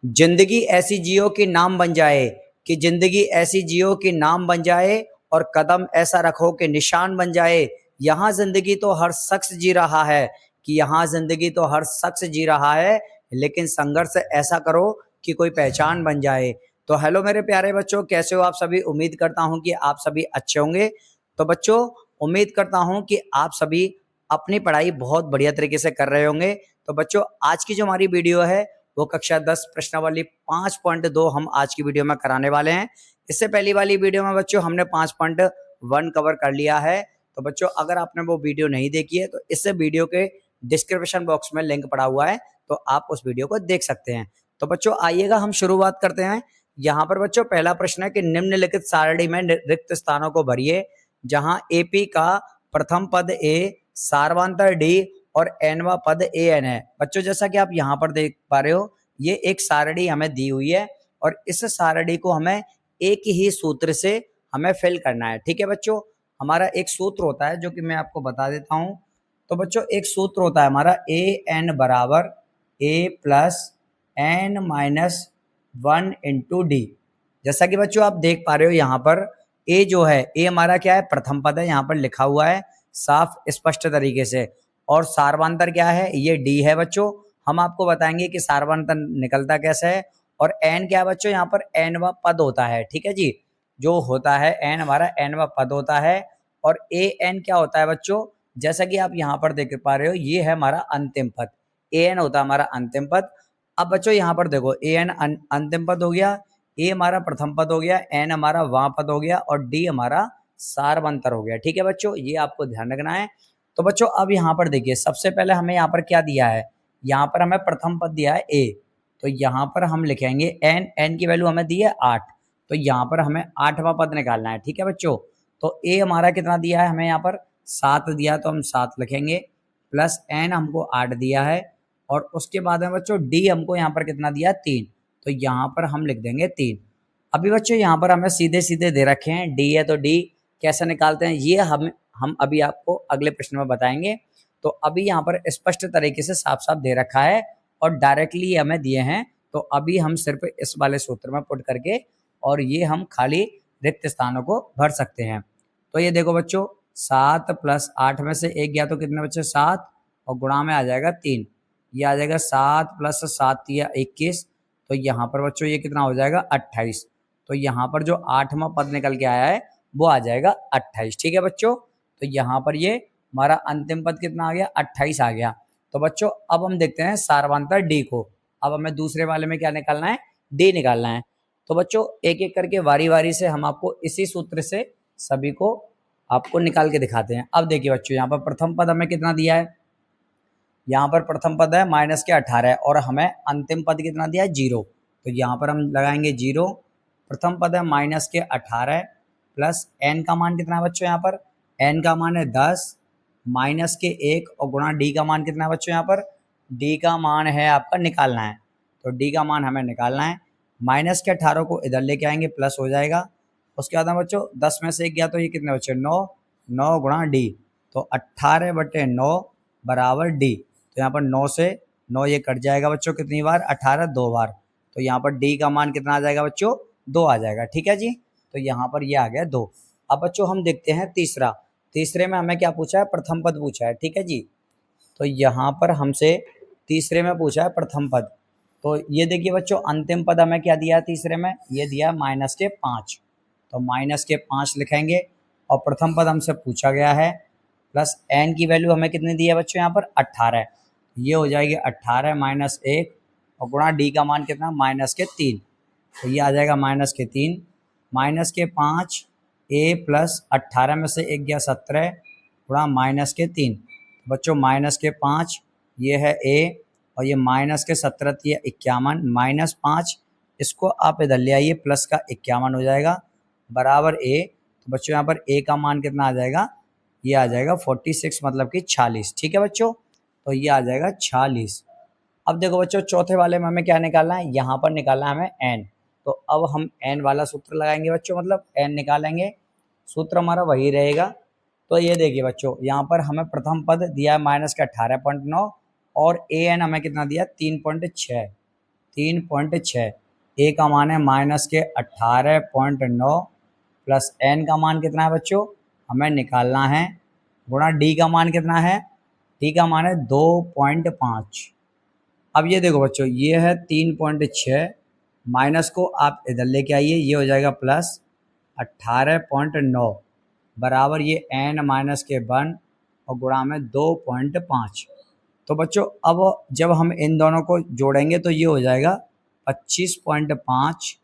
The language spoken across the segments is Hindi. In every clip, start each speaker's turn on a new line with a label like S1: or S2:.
S1: जिंदगी ऐसी जियो कि नाम बन जाए, कि जिंदगी ऐसी जियो कि नाम बन जाए, और कदम ऐसा रखो कि निशान बन जाए। यहाँ जिंदगी तो हर शख्स जी रहा है, कि यहाँ जिंदगी तो हर शख्स जी रहा है, लेकिन संघर्ष ऐसा करो कि कोई पहचान बन जाए। तो हेलो मेरे प्यारे बच्चों, कैसे हो आप सभी? उम्मीद करता हूँ कि आप सभी अच्छे होंगे। तो बच्चों, उम्मीद करता हूँ कि आप सभी अपनी पढ़ाई बहुत बढ़िया तरीके से कर रहे होंगे। तो बच्चों, आज की जो हमारी वीडियो है वो कक्षा 10 प्रश्नावली 5.2 हम आज की वीडियो में कराने वाले हैं। इससे पहली वाली वीडियो में बच्चों हमने 5.1 कवर कर लिया है। तो बच्चों, अगर आपने वो वीडियो नहीं देखी है तो इस वीडियो के डिस्क्रिप्शन बॉक्स में लिंक पड़ा हुआ है, तो आप उस वीडियो को देख सकते हैं। तो बच्चों आइएगा, हम शुरुआत करते हैं। यहाँ पर बच्चों पहला प्रश्न है कि निम्नलिखित सारणी में रिक्त स्थानों को भरिए, जहां एपी का प्रथम पद ए, सार्वंतर डी और एनवा पद ए एन है। बच्चों, जैसा कि आप यहाँ पर देख पा रहे हो, ये एक सारणी हमें दी हुई है और इस सारणी को हमें एक ही सूत्र से हमें फिल करना है। ठीक है बच्चों, हमारा एक सूत्र होता है जो कि मैं आपको बता देता हूं। तो बच्चों, एक सूत्र होता है हमारा ए एन बराबर A plus N minus 1 into D. जैसा कि बच्चों आप देख पा रहे हो, यहाँ पर ए जो है, ए हमारा क्या है? प्रथम पद है, यहाँ पर लिखा हुआ है साफ स्पष्ट तरीके से। और सार्वंतर क्या है? ये डी है बच्चों। हम आपको बताएंगे कि सार्वंतर निकलता कैसे है। और एन क्या है बच्चों? यहाँ पर एनवा पद होता है। ठीक है जी, जो होता है एन हमारा एनवा पद होता है। और ए एन क्या होता है बच्चों? जैसा कि आप यहाँ पर देख पा रहे हो, ये है हमारा अंतिम पद। ए एन होता है हमारा अंतिम पद। अब बच्चों यहाँ पर देखो, ए एन अंतिम पद हो गया, ए हमारा प्रथम पद हो गया, एन हमारा वां पद हो गया और डी हमारा सार्वंतर हो गया। ठीक है बच्चों, ये आपको ध्यान रखना है। तो बच्चों अब यहाँ पर देखिए, सबसे पहले हमें यहाँ पर क्या दिया है? यहाँ पर हमें प्रथम पद दिया है ए, तो यहाँ पर हम लिखेंगे एन। एन की वैल्यू हमें दी है 8, तो यहाँ पर हमें 8वां पद निकालना है। ठीक है बच्चों, तो ए हमारा कितना दिया है? हमें यहाँ पर 7 दिया है, तो हम 7 लिखेंगे, प्लस एन हमको 8 दिया है, और उसके बाद में बच्चों डी हमको यहाँ पर कितना दिया? 3, तो यहाँ पर हम लिख देंगे 3। अभी बच्चों यहाँ पर हमें सीधे सीधे दे रखे हैं, डी है तो डी कैसे निकालते हैं ये हम अभी आपको अगले प्रश्न में बताएंगे। तो अभी यहाँ पर स्पष्ट तरीके से साफ साफ दे रखा है और डायरेक्टली हमें दिए हैं, तो अभी हम सिर्फ इस वाले सूत्र में पुट करके और ये हम खाली रिक्त स्थानों को भर सकते हैं। तो ये देखो बच्चों, 7 प्लस 8 में से 1 गया तो कितने बच्चे? 7, और गुणा में आ जाएगा 3। ये आ जाएगा 7 प्लस 7 या 21, तो यहाँ पर बच्चों ये कितना हो जाएगा? 28। तो यहाँ पर जो 8वां पद निकल के आया है वो आ जाएगा 28। ठीक है बच्चों, तो यहाँ पर ये हमारा अंतिम पद कितना आ गया? 28 आ गया। तो बच्चों अब हम देखते हैं सार्वंतर डी को। अब हमें दूसरे वाले में क्या निकालना है? डी निकालना है। तो बच्चों एक एक करके वारी वारी से हम आपको इसी सूत्र से सभी को आपको निकाल के दिखाते हैं। अब देखिए बच्चों, यहाँ पर प्रथम पद हमें कितना दिया है? यहाँ पर प्रथम पद है माइनस के 18 और हमें अंतिम पद कितना दिया है? 0। तो यहाँ पर हम लगाएंगे 0। प्रथम पद है माइनस के 18 प्लस एन का मान कितना है बच्चों? यहाँ पर एन का मान है 10 माइनस के 1 और गुणा डी का मान कितना है बच्चों? यहाँ पर डी का मान है आपका निकालना है, तो डी का मान हमें निकालना है। माइनस के 18 को इधर लेके आएंगे, प्लस हो जाएगा। उसके बाद में बच्चों 10 में से 1 गया तो ये कितने बच्चे? 9। 9 गुणा डी, तो 18/9 बराबर डी। तो यहाँ पर 9 से 9 ये कट जाएगा बच्चों, कितनी बार? 18, 2 बार। तो यहाँ पर डी का मान कितना आ जाएगा बच्चों? 2 आ जाएगा। ठीक है जी, तो यहाँ पर ये आ गया 2। अब बच्चों हम देखते हैं तीसरा। तीसरे में हमें क्या पूछा है? प्रथम पद पूछा है। ठीक है जी, तो यहाँ पर हमसे तीसरे में पूछा है प्रथम पद। तो ये देखिए बच्चों, अंतिम पद हमें क्या दिया है तीसरे में? ये दिया माइनस के 5, तो माइनस के 5 लिखेंगे। और प्रथम पद हमसे पूछा गया है, प्लस एन की वैल्यू हमें कितनी दी है बच्चों? यहाँ पर 18। ये हो जाएगी 18 माइनस 1 और गुणा डी का मान कितना? माइनस के 3। तो ये आ जाएगा माइनस के 3 माइनस के 5 ए प्लस 18 में से 1 गया 17 गुणा माइनस के 3। बच्चों माइनस के 5 ये है ए और ये माइनस के 17 ये 51 माइनस 5, इसको आप इधर ले आइए, प्लस का 51 हो जाएगा बराबर ए। तो बच्चों यहाँ पर ए का मान कितना आ जाएगा? ये आ जाएगा 46 मतलब कि 46। ठीक है बच्चों, तो ये आ जाएगा 46। अब देखो बच्चों, चौथे वाले में हमें क्या निकालना है? यहाँ पर निकालना है हमें एन। तो अब हम एन वाला सूत्र लगाएंगे बच्चों, मतलब एन निकालेंगे। सूत्र हमारा वही रहेगा। तो ये देखिए बच्चों, यहाँ पर हमें प्रथम पद दिया है माइनस के 18.9 और ए एन हमें कितना दिया? 3.6। 3.6, ए का मान है माइनस के 18.9 प्लस एन का मान कितना है बच्चों हमें निकालना है, गुणा डी का मान कितना है, डी का मान है 2.5। अब ये देखो बच्चों ये है 3.6, माइनस को आप इधर लेके आइए, ये हो जाएगा प्लस 18.9 बराबर ये n माइनस के 1 और गुणा में 2.5। तो बच्चों अब जब हम इन दोनों को जोड़ेंगे तो ये हो जाएगा 25.5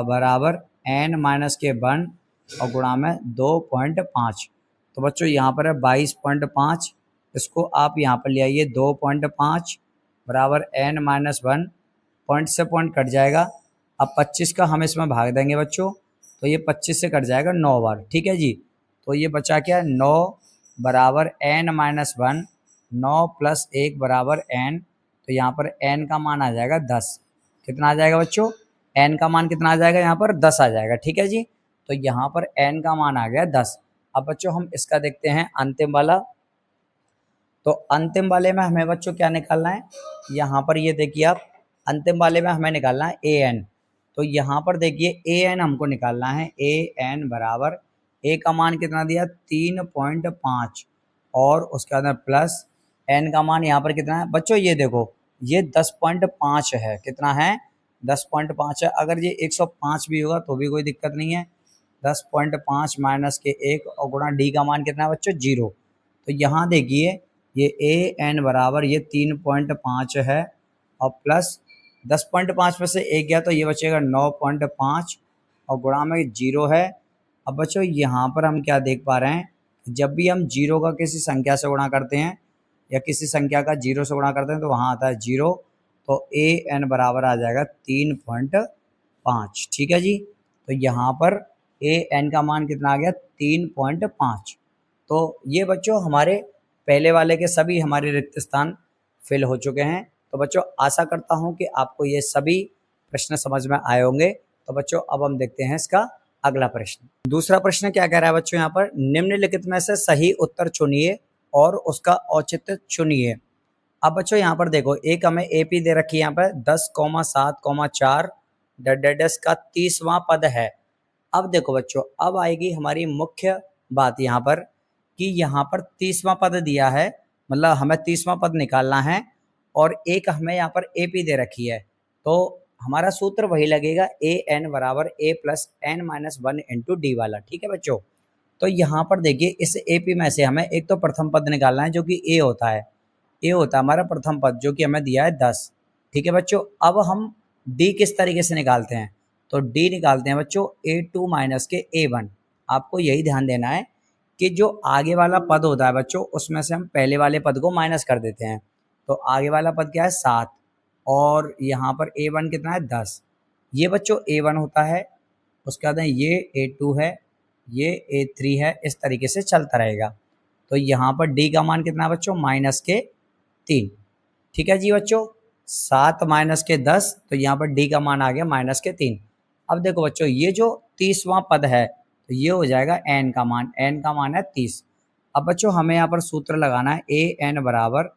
S1: बराबर n माइनस के 1 और गुणा में 2.5। तो बच्चों यहाँ पर है 22.5, इसको आप यहाँ पर ले आइए 2.5 बराबर n माइनस 1, पॉइंट से पॉइंट कट जाएगा। अब 25 का हम इसमें भाग देंगे बच्चों, तो ये 25 से कट जाएगा 9 बार, ठीक है जी। तो ये बचा क्या 9 बराबर n माइनस 1, 9 प्लस 1 बराबर n, तो यहाँ पर n का मान आ जाएगा 10। कितना आ जाएगा बच्चों, n का मान कितना आ जाएगा यहाँ पर 10 आ जाएगा, ठीक है जी। तो यहाँ पर n का मान आ गया 10। अब बच्चों हम इसका देखते हैं अंतिम वाला। तो अंतिम वाले में हमें बच्चों क्या निकालना है, यहाँ पर ये देखिए आप अंतिम वाले में हमें निकालना है an। तो यहाँ पर देखिए an हमको निकालना है, an बराबर a का मान कितना दिया 3.5 और उसके बाद में प्लस n का मान यहाँ पर कितना है बच्चों, ये देखो ये 10.5 है, कितना है 10.5 है। अगर ये 105 भी होगा तो भी कोई दिक्कत नहीं है, 10.5 माइनस के 1 और गुणा डी का मान कितना है बच्चों 0। तो यहाँ देखिए ये ए एन बराबर ये 3.5 है और प्लस 10.5 में से 1 गया तो ये बचेगा 9.5 और गुणा में 0 है। अब बच्चों यहाँ पर हम क्या देख पा रहे हैं, जब भी हम 0 का किसी संख्या से गुणा करते हैं या किसी संख्या का 0 से गुणा करते हैं तो वहाँ आता है 0, तो ए एन बराबर आ जाएगा 3.5, ठीक है जी। तो यहाँ पर ए एन का मान कितना आ गया 3.5। तो ये बच्चों हमारे पहले वाले के सभी हमारे रिक्त स्थान फिल हो चुके हैं। तो बच्चों आशा करता हूँ कि आपको ये सभी प्रश्न समझ में आए होंगे। तो बच्चों अब हम देखते हैं इसका अगला प्रश्न। दूसरा प्रश्न क्या कह रहा है बच्चों, यहाँ पर निम्नलिखित में से सही उत्तर चुनिए और उसका औचित्य चुनिए। अब बच्चों यहाँ पर देखो एक हमें एपी दे रखी है, यहाँ पर 10,7,4 डैश का 30वां पद है। अब देखो बच्चों अब आएगी हमारी मुख्य बात यहाँ पर कि यहाँ पर 30वां पद दिया है, मतलब हमें 30वां पद निकालना है और एक हमें यहाँ पर एपी दे रखी है। तो हमारा सूत्र वही लगेगा ए एन बराबर A plus N minus 1 into D वाला, ठीक है बच्चों। तो यहाँ पर देखिए इस एपी में से हमें एक तो प्रथम पद निकालना है जो कि ए होता है, ए होता है हमारा प्रथम पद जो कि हमें दिया है 10, ठीक है बच्चों। अब हम डी किस तरीके से निकालते हैं, तो डी निकालते हैं बच्चों A2 माइनस के A1। आपको यही ध्यान देना है कि जो आगे वाला पद होता है बच्चों उसमें से हम पहले वाले पद को माइनस कर देते हैं। तो आगे वाला पद क्या है 7 और यहाँ पर A1 कितना है 10, ये बच्चों A1 होता है। उसके बाद ये A2 है, ये A3 है, इस तरीके से चलता रहेगा। तो यहाँ पर डी का मान कितना है बच्चों माइनस के 3, ठीक है जी बच्चों। 7 माइनस के 10, तो यहाँ पर डी का मान आ गया माइनस के 3। अब देखो बच्चों ये जो 30वां पद है तो ये हो जाएगा एन का मान, एन का मान है 30। अब बच्चों हमें यहाँ पर सूत्र लगाना है ए एन बराबर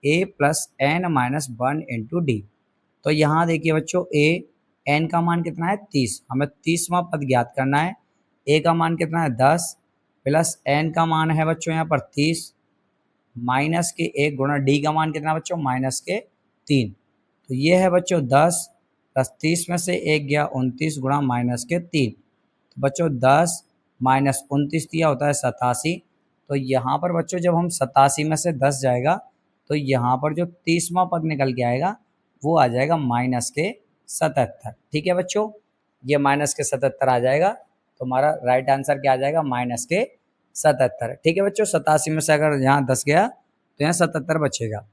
S1: A plus N minus 1 into D. तो यहाँ देखिए बच्चों ए एन का मान कितना है 30, हमें 30वां पद ज्ञात करना है। ए का मान कितना है 10 प्लस एन का मान है बच्चों यहाँ पर 30 माइनस के 1 गुणा डी का मान कितना बच्चों माइनस के 3। तो ये है बच्चों 10 प्लस 30 में से 1 गया 29 गुणा माइनस के 3। तो बच्चों 10 माइनस 29 दिया होता है 87। तो यहाँ पर बच्चों जब हम 87 में से 10 जाएगा तो यहाँ पर जो 30वां पद निकल के आएगा वो आ जाएगा माइनस के 77, ठीक है बच्चों। ये माइनस के 77 आ जाएगा, तो हमारा राइट आंसर क्या आ जाएगा माइनस के 77, ठीक है बच्चों। 87 में से अगर यहाँ 10 गया तो यहाँ 77 बचेगा।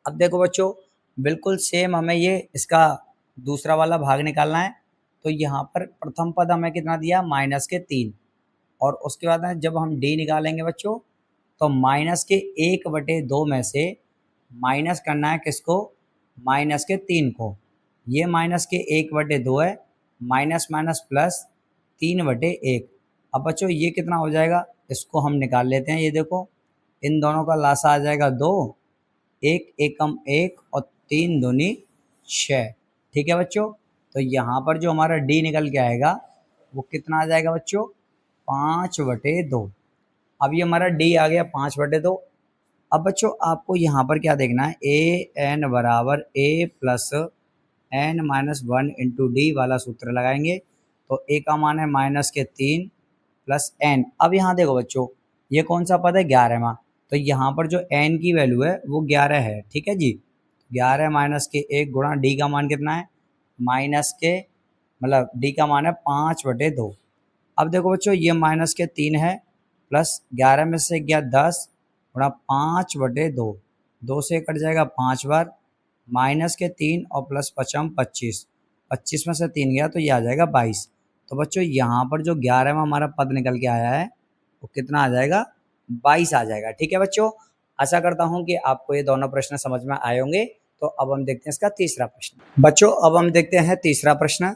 S1: अब देखो बच्चों बिल्कुल सेम हमें ये इसका दूसरा वाला भाग निकालना है। तो यहाँ पर प्रथम पद हमें कितना दिया माइनस के 3 और उसके बाद जब हम डी निकालेंगे बच्चों तो माइनस के 1/2 में से माइनस करना है किसको, माइनस के 3 को। ये माइनस के 1/2 है, माइनस माइनस प्लस 3/1। अब बच्चों ये कितना हो जाएगा, इसको हम निकाल लेते हैं। ये देखो इन दोनों का लासा आ जाएगा 2, 1 एकम 1 और 3 दूनी 6। ठीक है बच्चों, तो यहाँ पर जो हमारा डी निकल के आएगा वो कितना आ जाएगा बच्चों, 5/2। अब ये हमारा डी आ गया 5/2। अब बच्चों आपको यहाँ पर क्या देखना है, ए एन बराबर A plus N minus 1 into D वाला सूत्र लगाएंगे। तो ए का मान है -3 प्लस एन। अब यहाँ देखो बच्चों, ये कौन सा पद है, 11वां। तो यहाँ पर जो एन की वैल्यू है वो 11 है। ठीक है जी, 11 माइनस के 1 गुणा डी का मान कितना है, माइनस के मतलब डी का मान है 5/2। अब देखो बच्चों, ये -3 है प्लस 11 में से गया 10 गुणा 5/2, 2 से कट जाएगा 5 बार, -3 और प्लस 5 25, 25 में से 3 गया तो ये आ जाएगा 22। तो बच्चों यहाँ पर जो 11वां हमारा पद निकल के आया है वो कितना आ जाएगा, 22 आ जाएगा। ठीक है बच्चों, आशा करता हूँ कि आपको ये दोनों प्रश्न समझ में आए होंगे। तो अब हम देखते हैं इसका तीसरा प्रश्न। बच्चों अब हम देखते हैं तीसरा प्रश्न।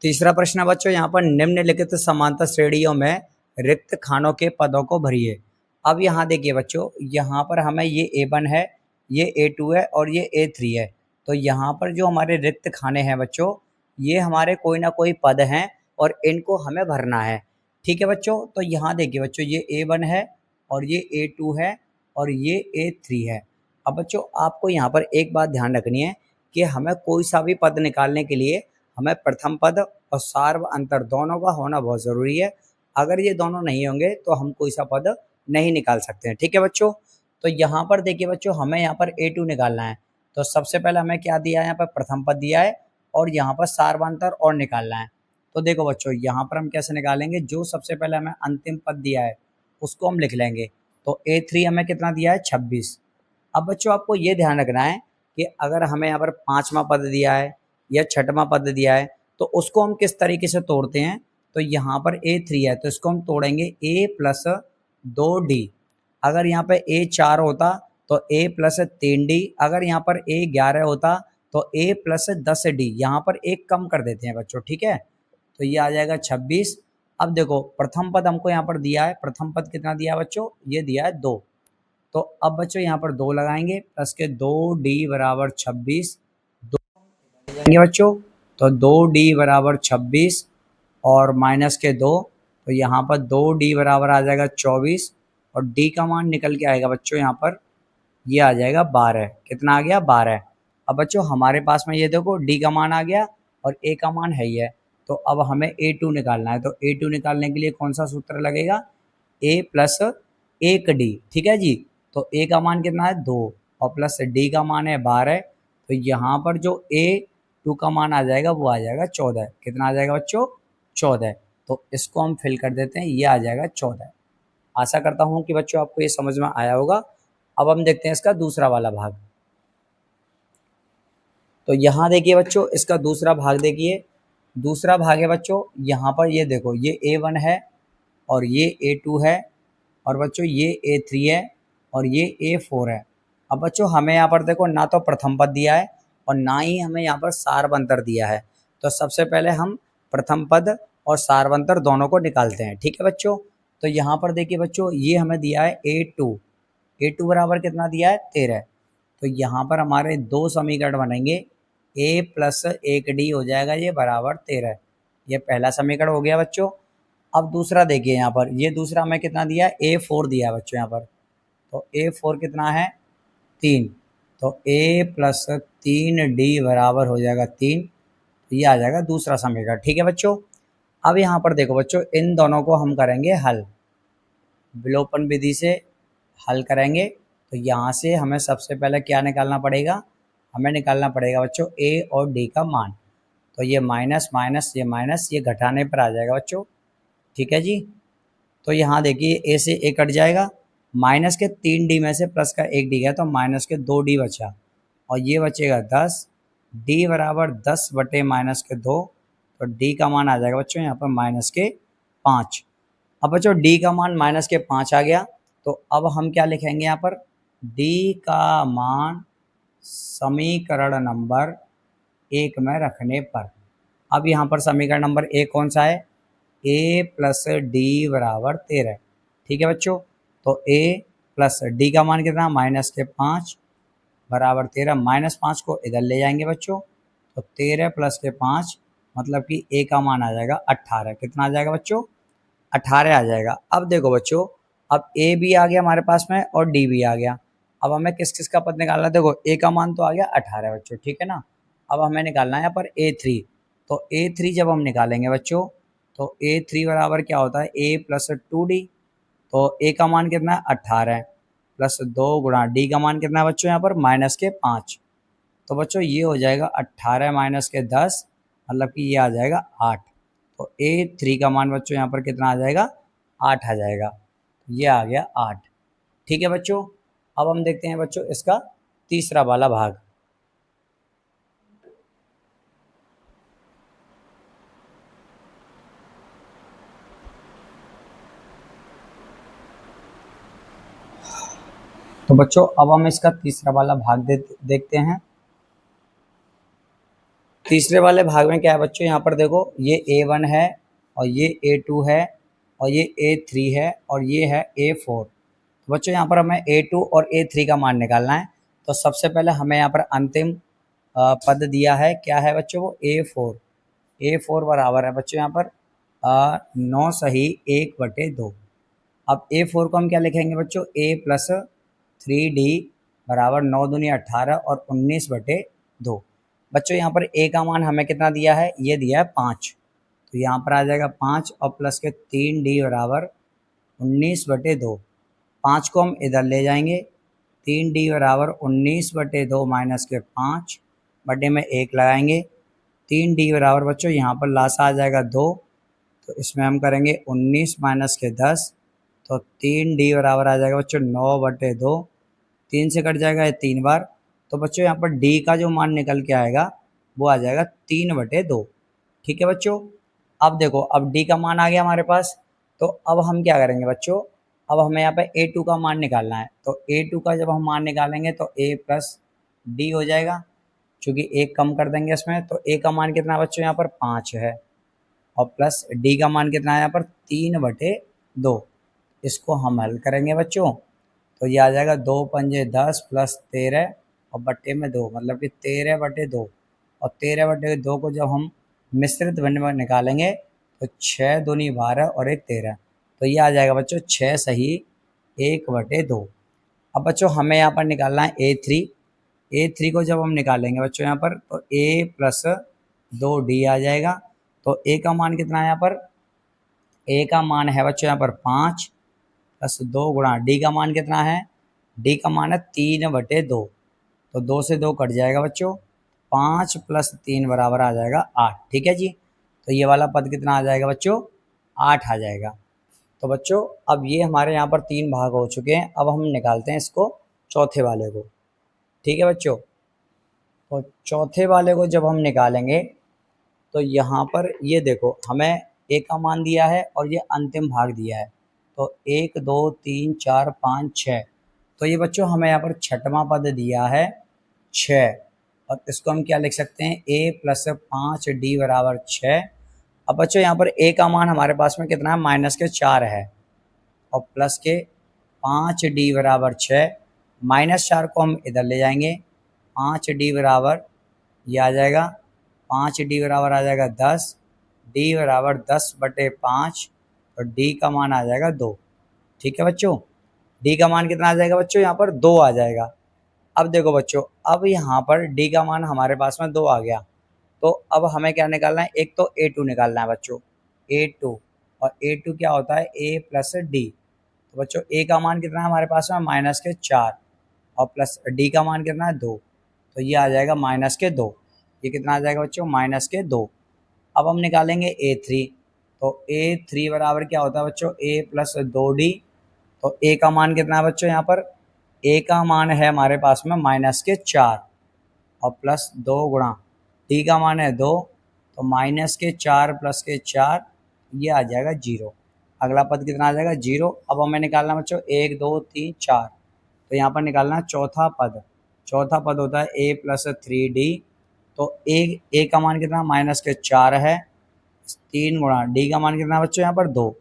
S1: तीसरा प्रश्न बच्चों यहाँ पर निम्नलिखित समांतर श्रेणियों में रिक्त खानों के पदों को भरिए। अब यहाँ देखिए बच्चों, यहाँ पर हमें ये A1 है, ये A2 है और ये A3 है। तो यहाँ पर जो हमारे रिक्त खाने हैं बच्चों, ये हमारे कोई ना कोई पद हैं और इनको हमें भरना है। ठीक है बच्चों, तो यहाँ देखिए बच्चों, ये A1 है और ये A2 है और ये A3 है। अब बच्चों आपको यहाँ पर एक बात ध्यान रखनी है कि हमें कोई सा भी पद निकालने के लिए हमें प्रथम पद और सार्व अंतर दोनों का होना बहुत ज़रूरी है। अगर ये दोनों नहीं होंगे तो हम कोई सा पद नहीं निकाल सकते हैं। ठीक है बच्चों, तो यहाँ पर देखिए बच्चों, हमें यहाँ पर A2 निकालना है। तो सबसे पहले हमें क्या दिया है, यहाँ पर प्रथम पद दिया है और यहाँ पर सार्वांतर और निकालना है। तो देखो बच्चों, यहाँ पर हम कैसे निकालेंगे, जो सबसे पहले हमें अंतिम पद दिया है उसको हम लिख लेंगे। तो A3 हमें कितना दिया है, 26। अब बच्चों आपको ये ध्यान रखना है कि अगर हमें यहाँ पर 5वां पद दिया है या 6वां पद दिया है तो उसको हम किस तरीके से तोड़ते हैं। तो यहाँ पर A3 है तो इसको हम तोड़ेंगे A प्लस 2D। अगर यहाँ पे A4 होता तो A प्लस 3D। अगर यहाँ पर A11 होता तो A प्लस 10D। यहाँ पर एक कम कर देते हैं बच्चों। ठीक है, तो ये आ जाएगा 26। अब देखो प्रथम पद हमको यहाँ पर दिया है, प्रथम पद कितना दिया है बच्चों, ये दिया है 2। तो अब बच्चों यहाँ पर 2 लगाएंगे प्लस के 2D बराबर 26, 2 जाएंगे बच्चों। तो 2D बराबर 26 और माइनस के 2, तो यहाँ पर 2D बराबर आ जाएगा 24 और D का मान निकल के आएगा बच्चों, यहाँ पर ये आ जाएगा 12। कितना आ गया, 12। अब बच्चों हमारे पास में ये देखो D का मान आ गया और A का मान है ही है। तो अब हमें A2 निकालना है। तो A2 निकालने के लिए कौन सा सूत्र लगेगा, A प्लस 1D। ठीक है जी, तो A का मान कितना है, 2 और प्लस D का मान है 12। तो यहाँ पर जो A2 का मान आ जाएगा वो आ जाएगा 14। कितना आ जाएगा बच्चों, 14। तो इसको हम फिल कर देते हैं, ये आ जाएगा 14। आशा करता हूँ कि बच्चों आपको ये समझ में आया होगा। अब हम देखते हैं इसका दूसरा वाला भाग। तो यहाँ देखिए बच्चों, इसका दूसरा भाग देखिए। दूसरा भाग है बच्चों, यहाँ पर ये देखो, ये A1 है और ये A2 है और बच्चों ये A3 है और ये A4 है। अब बच्चों हमें यहाँ पर देखो ना तो प्रथम पद दिया है और ना ही हमें यहाँ पर सार्वंतर दिया है। तो सबसे पहले हम प्रथम पद और सार्वंतर दोनों को निकालते हैं। ठीक है बच्चों, तो यहाँ पर देखिए बच्चों, ये हमें दिया है A2 बराबर कितना दिया है, 13। तो यहाँ पर हमारे दो समीकरण बनेंगे, A प्लस 1D हो जाएगा ये बराबर 13। ये पहला समीकरण हो गया बच्चों। अब दूसरा देखिए, यहाँ पर ये दूसरा हमें कितना दिया है, A4 दिया है बच्चों यहाँ पर। तो A4 कितना है, 3। तो A प्लस 3D बराबर हो जाएगा 3। तो ये आ जाएगा दूसरा समीकरण। ठीक है बच्चों, अब यहाँ पर देखो बच्चों, इन दोनों को हम करेंगे हल, विलोपन विधि से हल करेंगे। तो यहाँ से हमें सबसे पहले क्या निकालना पड़ेगा, हमें निकालना पड़ेगा बच्चों A और D का मान। तो ये माइनस माइनस ये माइनस, ये घटाने पर आ जाएगा बच्चों। ठीक है जी, तो यहाँ देखिए A से A कट जाएगा, माइनस के 3D में से प्लस का 1D गया तो माइनस के 2D बचा और ये बचेगा 10। D बराबर 10 बटे माइनस के 2। तो D का मान आ जाएगा बच्चों यहाँ पर माइनस के 5। अब बच्चों D का मान माइनस के 5 आ गया। तो अब हम क्या लिखेंगे यहाँ पर, D का मान समीकरण नंबर 1 में रखने पर। अब यहाँ पर समीकरण नंबर 1 कौन सा है, A प्लस D बराबर 13। ठीक है बच्चों, तो A प्लस D का मान कितना, माइनस के 5 बराबर 13। -5 को इधर ले जाएंगे बच्चों तो 13 प्लस के 5 मतलब कि ए का मान आ जाएगा 18। कितना आ जाएगा बच्चों? 18 आ जाएगा। अब देखो बच्चों, अब ए भी आ गया हमारे पास में और डी भी आ गया। अब हमें किस किस का पद निकालना है? देखो ए का मान तो आ गया 18 बच्चों, ठीक है ना। अब हमें निकालना है यहाँ पर A3। तो A3 जब हम निकालेंगे बच्चों, तो A3 बराबर क्या होता है? A plus 2D। तो ए का मान कितना है? 18 प्लस 2 गुणा डी का मान कितना है बच्चों? यहाँ पर माइनस के 5। तो बच्चों ये हो जाएगा 18 माइनस के 10, मतलब कि ये आ जाएगा 8। तो A3 का मान बच्चों यहाँ पर कितना आ जाएगा? 8 आ जाएगा। ये आ गया 8। ठीक है बच्चों। अब हम देखते हैं बच्चों इसका तीसरा वाला भाग। तो बच्चों अब हम इसका तीसरा वाला भाग देखते हैं। तीसरे वाले भाग में क्या है बच्चों? यहाँ पर देखो, ये A1 है और ये A2 है और ये A3 है और ये है A4। तो बच्चों यहाँ पर हमें A2 और A3 का मान निकालना है। तो सबसे पहले हमें यहाँ पर अंतिम पद दिया है, क्या है बच्चों? वो A4। A4 बराबर है बच्चों यहाँ पर 9 सही 1/2। अब A4 को हम क्या लिखेंगे बच्चों? A प्लस 3D बराबर 9 दूनी 18 और 19/2। बच्चों यहाँ पर A का मान हमें कितना दिया है? ये दिया है 5। तो यहाँ पर आ जाएगा 5 और प्लस के 3D बराबर 19/2। 5 को हम इधर ले जाएंगे। 3D बराबर 19/2 माइनस के 5 बटे में 1 लगाएंगे। 3D बराबर बच्चों यहाँ पर लासा आ जाएगा 2। तो इसमें हम करेंगे 19 माइनस के 10। तो 3D बराबर आ जाएगा बच्चों 9/2। 3 से कट जाएगा ये 3 बार। तो बच्चों यहाँ पर D का जो मान निकल के आएगा वो आ जाएगा 3/2। ठीक है बच्चों। अब देखो, अब D का मान आ गया हमारे पास। तो अब हम क्या करेंगे बच्चों? अब हमें यहाँ पे A2 का मान निकालना है। तो A2 का जब हम मान निकालेंगे तो A प्लस D हो जाएगा, चूँकि एक कम कर देंगे इसमें। तो A का मान कितना बच्चों? यहाँ पर 5 है और प्लस D का मान कितना है यहाँ पर? 3/2। इसको हम हल करेंगे बच्चों, तो ये आ जाएगा 2 पंजे 10 प्लस 13 और बट्टे में 2, मतलब कि 13/2। और 13/2 को जब हम मिश्रित भिन्न में निकालेंगे तो 6 दूनी 12 और 1 13। तो ये आ जाएगा बच्चों 6 सही 1/2। अब बच्चों हमें यहाँ पर निकालना है A3। A3 को जब हम निकालेंगे बच्चों यहाँ पर, तो A प्लस 2D आ जाएगा। तो A का मान कितना है यहाँ पर? A का मान है बच्चों यहाँ पर 5 प्लस 2 गुणा D का मान कितना है? D का मान है 3/2। तो 2 से 2 कट जाएगा बच्चों। 5 प्लस 3 बराबर आ जाएगा 8। ठीक है जी। तो ये वाला पद कितना आ जाएगा बच्चों? 8 आ जाएगा। तो बच्चों अब ये हमारे यहाँ पर 3 भाग हो चुके हैं। अब हम निकालते हैं इसको चौथे वाले को। ठीक है बच्चों। तो चौथे वाले को जब हम निकालेंगे तो यहाँ पर ये देखो, हमें A का मान दिया है और ये अंतिम भाग दिया है। तो 1 2 3 4 5 6। तो ये बच्चों हमें यहाँ पर छठवां पद दिया है 6। और इसको हम क्या लिख सकते हैं? A प्लस 5D बराबर 6। अब बच्चों यहाँ पर A का मान हमारे पास में कितना है? माइनस के 4 है और प्लस के 5D बराबर 6। -4 को हम इधर ले जाएंगे। 5D बराबर ये आ जाएगा 5D बराबर आ जाएगा 10। D बराबर 10/5 और D का मान आ जाएगा 2। ठीक है बच्चों। D का मान कितना आ जाएगा बच्चों? यहाँ पर 2 आ जाएगा। अब देखो बच्चों, अब यहाँ पर D का मान हमारे पास में 2 आ गया। तो अब हमें क्या निकालना है? एक तो A2 निकालना है बच्चों, A2। और A2 क्या होता है? A plus D। तो बच्चों A का मान कितना है हमारे पास में? माइनस के 4 और प्लस D का मान कितना है? 2। तो ये आ जाएगा माइनस के 2। ये कितना आ जाएगा बच्चों? माइनस के 2। अब हम निकालेंगे A3। तो A3 बराबर क्या होता है बच्चों? A plus 2D। तो A का मान कितना है बच्चों? यहाँ पर A का मान है हमारे पास में माइनस के 4 और प्लस 2 गुणा D का मान है 2। तो माइनस के 4 प्लस के 4, ये आ जाएगा 0। अगला पद कितना आ जाएगा? 0। अब हमें निकालना बच्चों 1 2 3 4। तो यहाँ पर निकालना चौथा पद। चौथा पद होता है A प्लस 3D। तो A का मान कितना? माइनस के 4 है। 3 गुणा D का मान कितना बच्चों? यहाँ पर 2।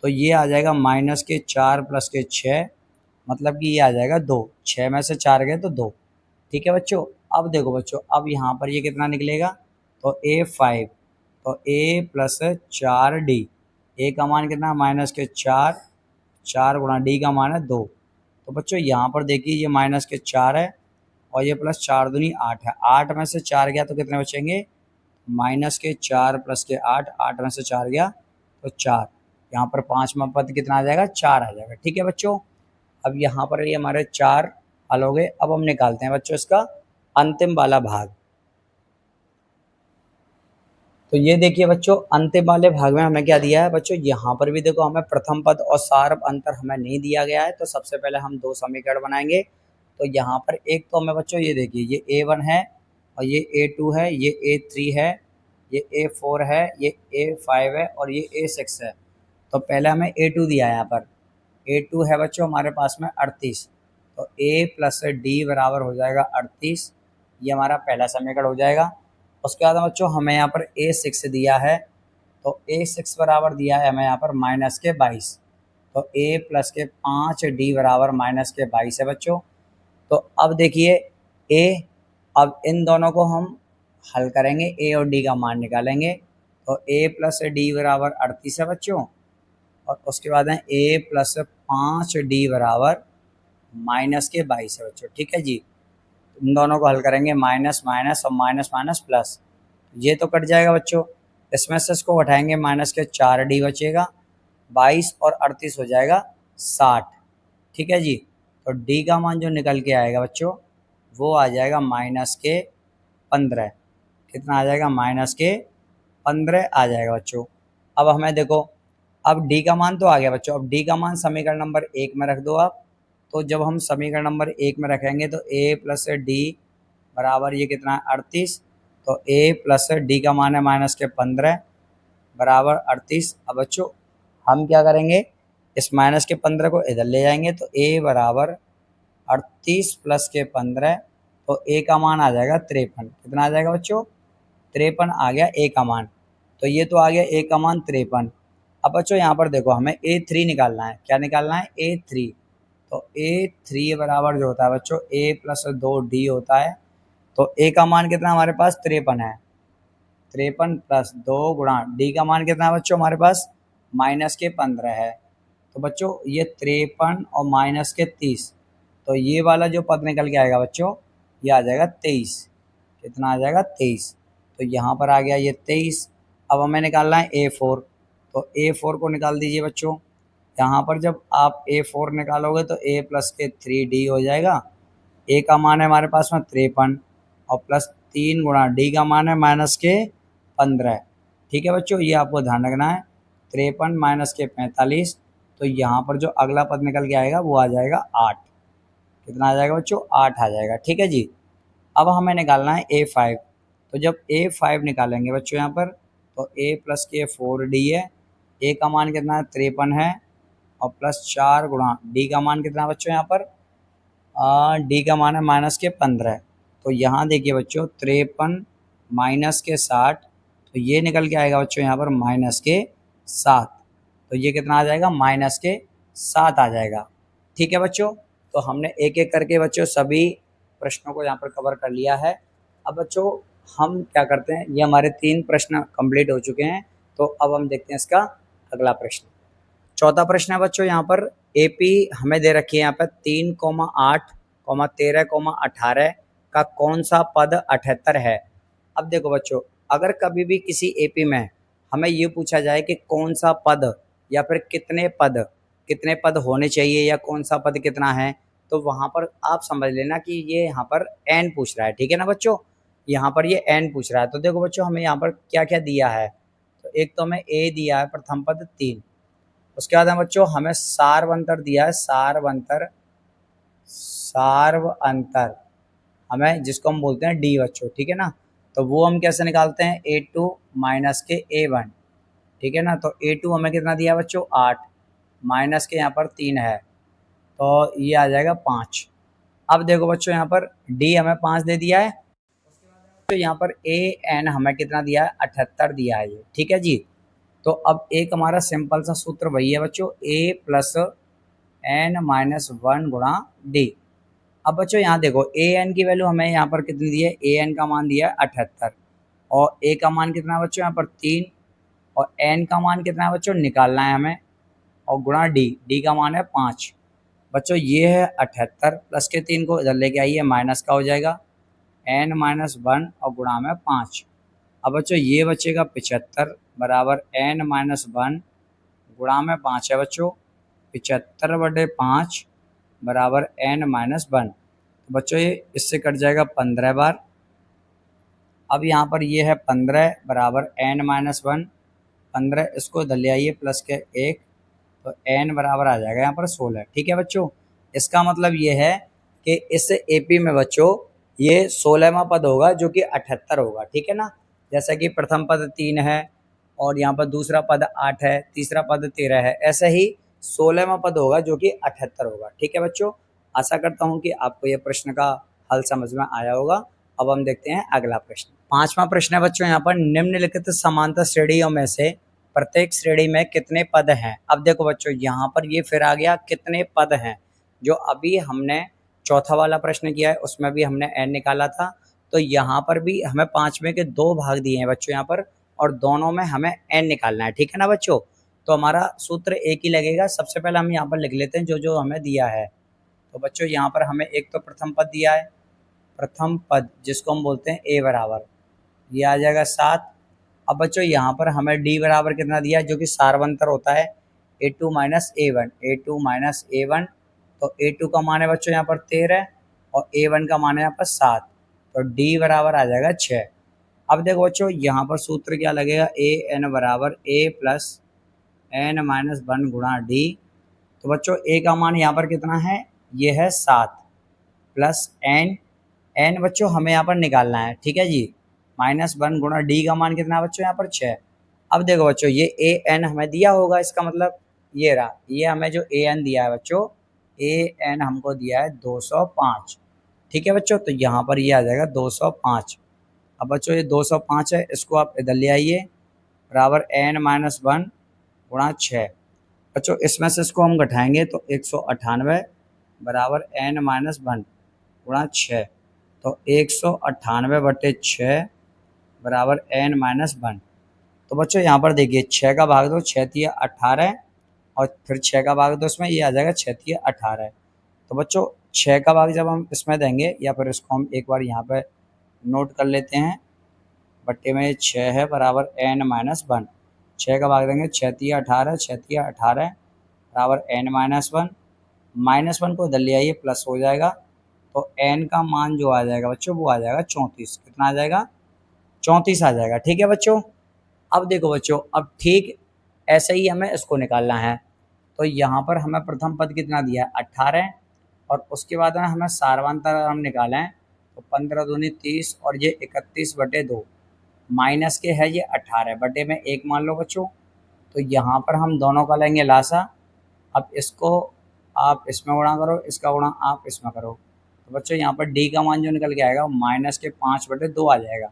S1: तो ये आ जाएगा माइनस के 4 प्लस के 6, मतलब कि ये आ जाएगा 2। 6 में से 4 गए तो 2। ठीक है बच्चों। अब देखो बच्चों, अब यहाँ पर ये कितना निकलेगा, तो A5, तो A प्लस 4D, A का मान कितना, माइनस के 4, 4 गुणा D का मान है 2। तो बच्चों यहाँ पर देखिए ये माइनस के 4 है और ये प्लस 4 दूनी 8 है। 8 में से 4 गया तो कितने बचेंगे, माइनस के 4 प्लस के 8, 8 में से 4 गया तो 4। यहाँ पर 5वां पद कितना आ जाएगा, 4 आ जाएगा। ठीक है बच्चों, अब यहाँ पर ये हमारे 4 हल हो गए। अब हम निकालते हैं बच्चों इसका अंतिम वाला भाग। तो ये देखिए बच्चों, अंतिम वाले भाग में हमें क्या दिया है बच्चों, यहाँ पर भी देखो हमें प्रथम पद और सार अंतर हमें नहीं दिया गया है। तो सबसे पहले हम दो समीकरण बनाएंगे। तो यहाँ पर एक तो हमें बच्चों ये देखिए, ये A1 है और ये A2 है, ये A3 है, ये A4 है, ये A5 है और ये A6 है। तो पहले हमें A2 दिया है। यहाँ पर A2 है बच्चों हमारे पास में 38, तो A प्लस D बराबर हो जाएगा 38। ये हमारा पहला समीकरण हो जाएगा। उसके बाद बच्चों हमें यहाँ पर A6 दिया है, तो A6 बराबर दिया है हमें यहाँ पर माइनस के 22, तो A प्लस के 5D बराबर माइनस के 22 है बच्चों। तो अब देखिए A, अब इन दोनों को हम हल करेंगे, A और D का मान निकालेंगे। तो A प्लस D बराबर 38 है बच्चों, और उसके बाद है A प्लस 5D बराबर माइनस के 22 है बच्चों। ठीक है जी, इन दोनों को हल करेंगे, माइनस माइनस और माइनस माइनस प्लस, ये तो कट जाएगा बच्चों। इसमें से इसको उठाएंगे, माइनस के 4D बचेगा, 22 और 38 हो जाएगा 60। ठीक है जी, तो D का मान जो निकल के आएगा बच्चों वो आ जाएगा माइनस के 15। कितना आ जाएगा, माइनस के 15 आ जाएगा बच्चों। अब हमें देखो, अब D का मान तो आ गया बच्चों। अब D का मान समीकरण नंबर 1 में रख दो आप। तो जब हम समीकरण नंबर 1 में रखेंगे तो A प्लस D बराबर ये कितना है 38, तो A प्लस D का मान है माइनस के 15 बराबर 38। अब बच्चों हम क्या करेंगे, इस माइनस के 15 को इधर ले जाएंगे, तो A बराबर 38 प्लस के 15, तो A का मान आ जाएगा 53। कितना आ जाएगा बच्चों, 53 आ गया A का मान। तो ये तो आ गया A का मान 53। अब बच्चों यहाँ पर देखो हमें A3 निकालना है। क्या निकालना है, A3। तो A3 बराबर जो होता है बच्चों A प्लस 2D होता है। तो A का मान कितना हमारे पास 53 है, 53 प्लस 2 गुणा D का मान कितना है बच्चों हमारे पास माइनस के 15 है। तो बच्चों ये 53 और माइनस के 30, तो ये वाला जो पद निकल के आएगा बच्चों ये आ जाएगा 23। कितना आ जाएगा, 23। तो यहाँ पर आ गया ये 23। अब हमें निकालना है A4, तो A4 को निकाल दीजिए बच्चों। यहाँ पर जब आप A4 निकालोगे तो A प्लस के 3D हो जाएगा। A का मान है हमारे पास में 53 और प्लस 3 गुणा D का मान है माइनस के 15। ठीक है बच्चों, ये आपको ध्यान रखना है, 53 माइनस के 45। तो यहाँ पर जो अगला पद निकल के आएगा वो आ जाएगा 8। कितना आ जाएगा बच्चों, 8 आ जाएगा। ठीक है जी, अब हमें निकालना है A5। तो जब A5 निकालेंगे बच्चों यहाँ पर, तो A प्लस के 4D है, A का मान कितना है 53 है और प्लस 4 गुणा D का मान कितना है बच्चों यहाँ पर, D का मान है माइनस के 15। तो यहाँ देखिए बच्चों 53 माइनस के 60, तो ये निकल के आएगा बच्चों यहाँ पर माइनस के 7। तो ये कितना आ जाएगा, माइनस के 7 आ जाएगा। ठीक है बच्चों, तो हमने एक एक करके बच्चों सभी प्रश्नों को यहाँ पर कवर कर लिया है। अब बच्चों हम क्या करते हैं, ये हमारे 3 प्रश्न कंप्लीट हो चुके हैं। तो अब हम देखते हैं इसका अगला प्रश्न। चौथा प्रश्न है बच्चों यहाँ पर AP हमें दे रखी है यहाँ पर 3,8, 13, 18 का कौन सा पद 78 है। अब देखो बच्चों, अगर कभी भी किसी AP में हमें ये पूछा जाए कि कौन सा पद या फिर कितने पद होने चाहिए या कौन सा पद कितना है, तो वहाँ पर आप समझ लेना कि ये यहाँ पर n पूछ रहा है। ठीक है ना बच्चों, यहाँ पर ये n पूछ रहा है। तो देखो बच्चों हमें यहाँ पर क्या क्या दिया है, तो एक तो हमें A दिया है प्रथम पद 3। उसके बाद में बच्चों हमें सार्व अंतर दिया है, सार्व अंतर हमें जिसको हम बोलते हैं D बच्चों। ठीक है ना, तो वो हम कैसे निकालते हैं, A2 माइनस के A1। ठीक है ना, तो A2 हमें कितना दिया बच्चों 8, माइनस के यहाँ पर 3 है, तो ये आ जाएगा 5। अब देखो बच्चों यहाँ पर D हमें 5 दे दिया है, तो यहाँ पर AN हमें कितना दिया है 78 दिया है ये। ठीक है जी, तो अब एक हमारा सिंपल सा सूत्र वही है बच्चों, A प्लस N माइनस 1 गुणा D। अब बच्चों यहाँ देखो ए एन की वैल्यू हमें यहाँ पर कितनी दी है, ए एन का मान दिया है 78 और ए का मान कितना है बच्चों यहाँ पर 3 और एन का मान कितना है बच्चों निकालना है हमें और गुणा डी का मान है 5। बच्चों ये है 78 प्लस के 3 को इधर लेके आइए माइनस का हो जाएगा n माइनस 1 और गुणा में 5। अब बच्चों ये बचेगा 75 बराबर n माइनस 1 गुणा में 5 है बच्चों 75/5 बराबर n माइनस 1। तो बच्चों ये इससे कट जाएगा 15 बार। अब यहाँ पर ये है 15 बराबर n माइनस 1, 15 इसको इधर ले आइए प्लस के 1 तो n बराबर आ जाएगा यहाँ पर 16। ठीक है बच्चों, इसका मतलब ये है कि इस एपी में बच्चों ये 16वां पद होगा जो कि 78 होगा। ठीक है ना, जैसा कि प्रथम पद 3 है और यहाँ पर दूसरा पद 8 है, तीसरा पद 13 है, ऐसे ही 16वां पद होगा जो कि 78 होगा। ठीक है बच्चों, आशा करता हूँ कि आपको ये प्रश्न का हल समझ में आया होगा। अब हम देखते हैं अगला प्रश्न। 5वां प्रश्न है बच्चों यहाँ पर निम्नलिखित समांतर श्रेणियों में से प्रत्येक श्रेणी में कितने पद हैं। अब देखो बच्चों यहाँ पर ये फिर आ गया कितने पद हैं, जो अभी हमने चौथा वाला प्रश्न किया है उसमें भी हमने n निकाला था, तो यहाँ पर भी हमें 5 में के 2 भाग दिए हैं बच्चों यहाँ पर और दोनों में हमें n निकालना है। ठीक है ना बच्चों, तो हमारा सूत्र एक ही लगेगा। सबसे पहले हम यहाँ पर लिख लेते हैं जो जो हमें दिया है। तो बच्चों यहाँ पर हमें एक तो प्रथम पद दिया है, प्रथम पद जिसको हम बोलते हैं a बराबर, ये आ जाएगा 7। अब बच्चों यहाँ पर हमें d बराबर कितना दिया है जो कि सारवंतर होता है a2 minus a1, a2 minus a1, तो a2 का मान है बच्चों यहाँ पर 13 और a1 का मान है यहाँ पर 7, तो d बराबर आ जाएगा 6। अब देखो बच्चों यहाँ पर सूत्र क्या लगेगा, a n बराबर a प्लस n माइनस 1 गुणा d। तो बच्चों a का मान यहाँ पर कितना है, ये है 7 प्लस n बच्चों हमें यहाँ पर निकालना है। ठीक है जी, माइनस 1 गुणा d का मान कितना है बच्चों यहाँ पर 6। अब देखो बच्चों ये a n हमें दिया होगा, इसका मतलब ये रहा, ये हमें जो a n दिया है बच्चों, a n हमको दिया है 205। ठीक है बच्चों, तो यहाँ पर ये आ जाएगा 205। अब बच्चों ये 205 है, इसको आप इधर ले आइए बराबर n माइनस 1 गुणा 6। बच्चों इसमें से इसको हम घटाएंगे तो 198 बराबर n माइनस 1 गुणा 6, तो 198/6 बराबर n माइनस 1। तो बच्चों यहाँ पर देखिए 6 का भाग दो 6 तिया 18 और फिर 6 का भाग दो इसमें, ये आ जाएगा 6 तिया 18। तो बच्चों 6 का भाग जब हम इसमें देंगे या फिर इसको हम एक बार यहाँ पे नोट कर लेते हैं, बट्टे में 6 है बराबर n माइनस 1, 6 का भाग देंगे 6 तिया 18, 6 तिया 18 बराबर n माइनस 1, माइनस 1 को इधर ले आइए प्लस हो जाएगा, तो n का मान जो आ जाएगा बच्चों वो आ जाएगा 34। कितना आ जाएगा, 34 आ जाएगा। ठीक है बच्चों, अब देखो बच्चों अब ठीक ऐसे ही हमें इसको निकालना है। तो यहाँ पर हमें प्रथम पद कितना दिया है 18 और उसके बाद में हमें सारवांतर हम निकालें तो 15 दूनी 30 और ये 31/2 माइनस के है ये 18 बटे में 1 मान लो बच्चों। तो यहाँ पर हम दोनों का लेंगे लासा। अब इसको आप इसमें गुणा करो, इसका गुणा आप इसमें करो, तो बच्चों यहाँ पर डी का मान जो निकल के आएगा माइनस के 5/2 आ जाएगा।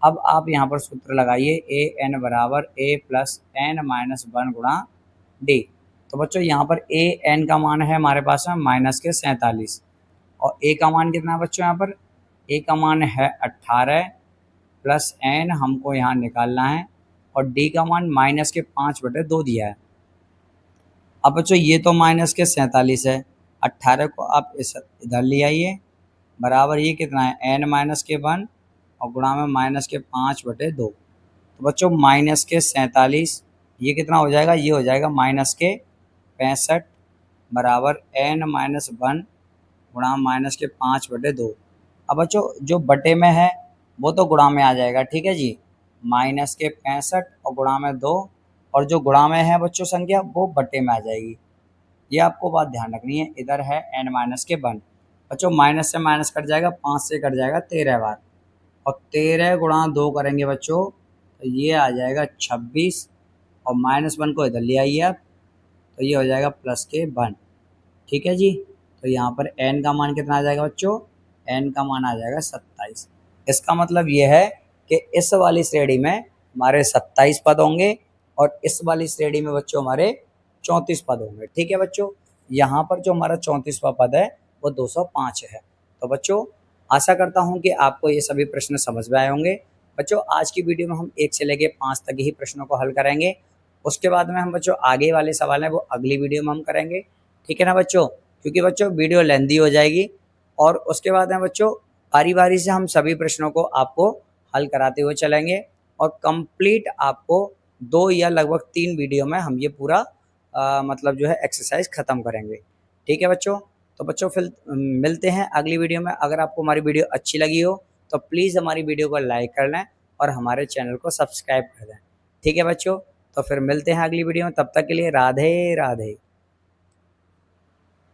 S1: अब आप यहाँ पर सूत्र लगाइए ए एन बराबर ए प्लस एन माइनस 1 गुणा डी। तो बच्चों यहाँ पर ए एन का मान है हमारे पास में माइनस के 47 और ए का मान कितना है बच्चों, यहाँ पर ए का मान है 18 प्लस एन हमको यहाँ निकालना है और डी का मान माइनस के 5/2 दिया है। अब बच्चों ये तो माइनस के 47 है, 18 को आप इस इधर ले आइए बराबर ये कितना है एन माइनस के 1 और गुणा में माइनस के 5/2। तो बच्चों माइनस के 47 ये कितना हो जाएगा, ये हो जाएगा माइनस के 65 बराबर n माइनस 1 गुणा माइनस के 5/2। अब बच्चों जो बटे में है वो तो गुणा में आ जाएगा। ठीक है जी, माइनस के 65 और गुणा में 2 और जो गुणा में है बच्चों संख्या वो बटे में आ जाएगी। ये आपको बात ध्यान रखनी है। इधर है n माइनस के 1, बच्चों माइनस से माइनस कट जाएगा, 5 से कट जाएगा 13 बार और 13 गुणा 2 करेंगे बच्चों तो ये आ जाएगा 26 और माइनस 1 को इधर ले आइए आप तो ये हो जाएगा प्लस के 1। ठीक है जी, तो यहाँ पर n का मान कितना आ जाएगा बच्चों, n का मान आ जाएगा 27। इसका मतलब ये है कि इस वाली श्रेणी में हमारे 27 पद होंगे और इस वाली श्रेणी में बच्चों हमारे 34 पद होंगे। ठीक है बच्चों, यहाँ पर जो हमारा 34वां पद है वो 205 है। तो बच्चों आशा करता हूँ कि आपको ये सभी प्रश्न समझ में आए होंगे। बच्चों आज की वीडियो में हम 1 से लेके 5 तक ही प्रश्नों को हल करेंगे। उसके बाद में हम बच्चों आगे वाले सवाल हैं वो अगली वीडियो में हम करेंगे, ठीक है ना बच्चों? क्योंकि बच्चों वीडियो लेंथी हो जाएगी और उसके बाद में बच्चों बारी-बारी से हम सभी प्रश्नों को आपको हल कराते हुए चलेंगे और कंप्लीट आपको 2 या लगभग 3 वीडियो में हम ये पूरा मतलब जो है एक्सरसाइज ख़त्म करेंगे, ठीक है बच्चों? तो बच्चों फिर मिलते हैं अगली वीडियो में। अगर आपको हमारी वीडियो अच्छी लगी हो तो प्लीज़ हमारी वीडियो को लाइक कर लें और हमारे चैनल को सब्सक्राइब कर दें, ठीक है बच्चों? तो फिर मिलते हैं अगली वीडियो में, तब तक के लिए राधे राधे।